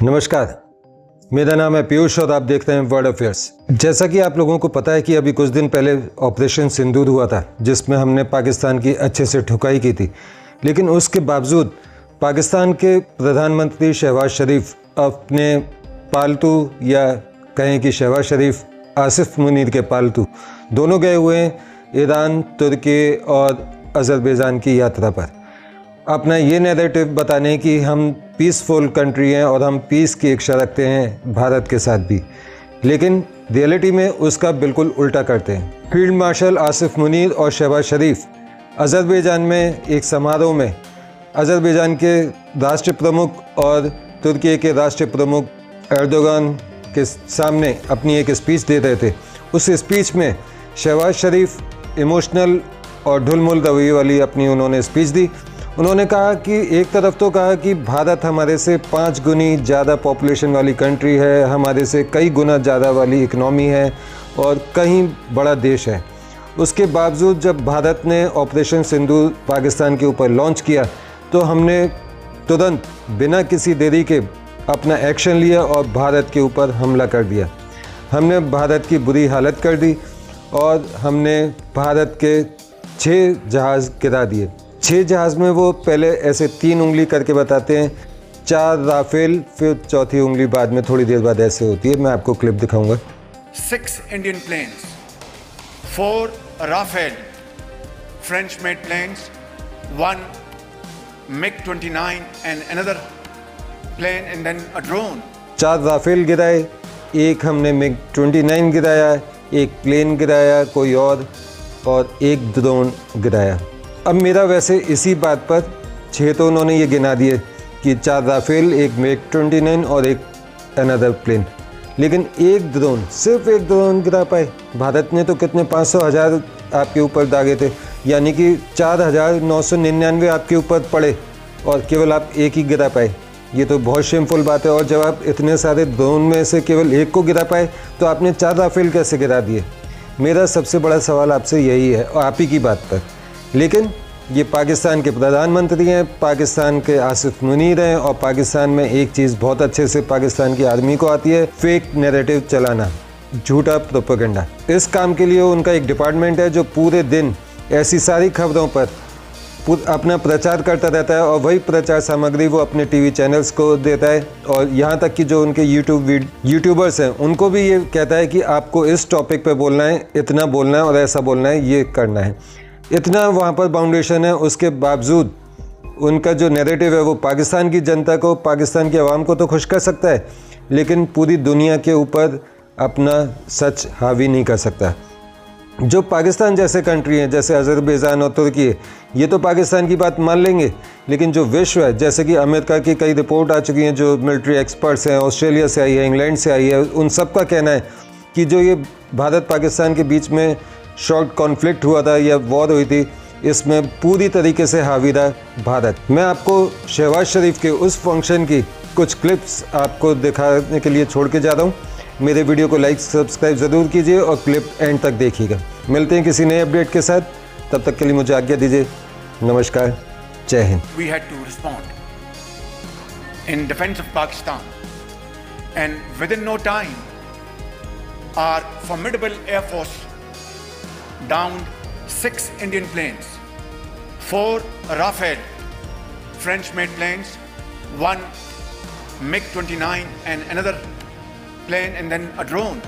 नमस्कार, मेरा नाम है पीयूष और आप देख रहे हैं वर्ल्ड अफेयर्स। जैसा कि आप लोगों को पता है कि अभी कुछ दिन पहले ऑपरेशन सिंदूर हुआ था, जिसमें हमने पाकिस्तान की अच्छे से ठुकाई की थी, लेकिन उसके बावजूद पाकिस्तान के प्रधानमंत्री शहबाज शरीफ अपने पालतू या कहें कि शहबाज शरीफ आसिफ मुनीर के पालतू दोनों गए हुए हैं ईरान, तुर्की और अज़रबैजान की यात्रा पर। अपना ये नैरेटिव बताने कि हम पीसफुल कंट्री हैं और हम पीस की इच्छा रखते हैं भारत के साथ भी, लेकिन रियलिटी में उसका बिल्कुल उल्टा करते हैं। फील्ड मार्शल आसिफ मुनीर और शहबाज शरीफ अज़रबैजान में एक समारोह में अज़रबैजान के राष्ट्र प्रमुख और तुर्की के राष्ट्र प्रमुख एर्दोगान के सामने अपनी एक स्पीच दे रहे थे। उस स्पीच में शहबाज शरीफ इमोशनल और ढुलमुल रवैये वाली अपनी उन्होंने स्पीच दी। उन्होंने कहा कि एक तरफ तो कहा कि भारत हमारे से 5 गुनी ज़्यादा पॉपुलेशन वाली कंट्री है, हमारे से कई गुना ज़्यादा वाली इकनॉमी है और कहीं बड़ा देश है। उसके बावजूद जब भारत ने ऑपरेशन सिंदूर पाकिस्तान के ऊपर लॉन्च किया तो हमने तुरंत बिना किसी देरी के अपना एक्शन लिया और भारत के ऊपर हमला कर दिया। हमने भारत की बुरी हालत कर दी और हमने भारत के 6 जहाज़ गिरा दिए। 6 जहाज़ में वो पहले ऐसे 3 उंगली करके बताते हैं, 4 राफेल, फिर चौथी उंगली बाद में थोड़ी देर बाद ऐसे होती है। मैं आपको क्लिप दिखाऊंगा। 6 Indian planes, 4 Rafale French-made planes, 1 MiG-29 and another plane and then a drone. 4 Rafale गिराए, एक हमने MiG-29 गिराया, एक प्लेन गिराया कोई और 1 ड्रोन गिराया। अब मेरा वैसे इसी बात पर 6 तो उन्होंने ये गिना दिए कि 4 राफेल, एक MiG-29 और एक अनदर प्लेन, लेकिन एक ड्रोन, सिर्फ एक ड्रोन गिरा पाए। भारत ने तो कितने 500,000 आपके ऊपर दागे थे, यानी कि 4,999 आपके ऊपर पड़े और केवल आप एक ही गिरा पाए। ये तो बहुत शेमफुल बात है। और जब आप इतने सारे ड्रोन में से केवल एक को गिरा पाए तो आपने 4 राफेल कैसे गिरा दिए? मेरा सबसे बड़ा सवाल आपसे यही है और आप ही की बात पर। लेकिन ये पाकिस्तान के प्रधानमंत्री हैं, पाकिस्तान के आसिफ मुनीर हैं और पाकिस्तान में एक चीज़ बहुत अच्छे से पाकिस्तान की आर्मी को आती है, फेक नैरेटिव चलाना, झूठा प्रोपेगेंडा। इस काम के लिए उनका एक डिपार्टमेंट है जो पूरे दिन ऐसी सारी खबरों पर अपना प्रचार करता रहता है और वही प्रचार सामग्री वो अपने टीवी चैनल्स को देता है और यहाँ तक कि जो उनके यूट्यूबर्स हैं उनको भी ये कहता है कि आपको इस टॉपिक पे बोलना है, इतना बोलना है और ऐसा बोलना है, ये करना है। इतना वहाँ पर बाउंडेशन है, उसके बावजूद उनका जो नैरेटिव है वो पाकिस्तान की जनता को, पाकिस्तान की आवाम को तो खुश कर सकता है, लेकिन पूरी दुनिया के ऊपर अपना सच हावी नहीं कर सकता। जो पाकिस्तान जैसे कंट्री हैं, जैसे अज़रबैजान और तुर्की, ये तो पाकिस्तान की बात मान लेंगे, लेकिन जो विश्व है, जैसे कि अमेरिका की कई रिपोर्ट आ चुकी हैं, जो मिलिट्री एक्सपर्ट्स हैं, ऑस्ट्रेलिया से आई है, इंग्लैंड से आई है, उन सब का कहना है कि जो ये भारत पाकिस्तान के बीच में शॉर्ट कॉन्फ्लिक्ट हुआ था या वॉर हुई थी, इसमें पूरी तरीके से हावी था भारत। मैं आपको शहबाज शरीफ के उस फंक्शन की कुछ क्लिप्स आपको दिखाने के लिए छोड़ के जा रहा हूँ। मेरे वीडियो को लाइक सब्सक्राइब ज़रूर कीजिए और क्लिप एंड तक देखिएगा। मिलते हैं किसी नए अपडेट के साथ, तब तक के लिए मुझे आज्ञा दीजिए। नमस्कार, जय Hind. We had to respond in defense of Pakistan, and within no time our formidable air force downed 6 Indian planes, 4 Rafale French-made planes, 1 MiG-29 and another plane and then a drone.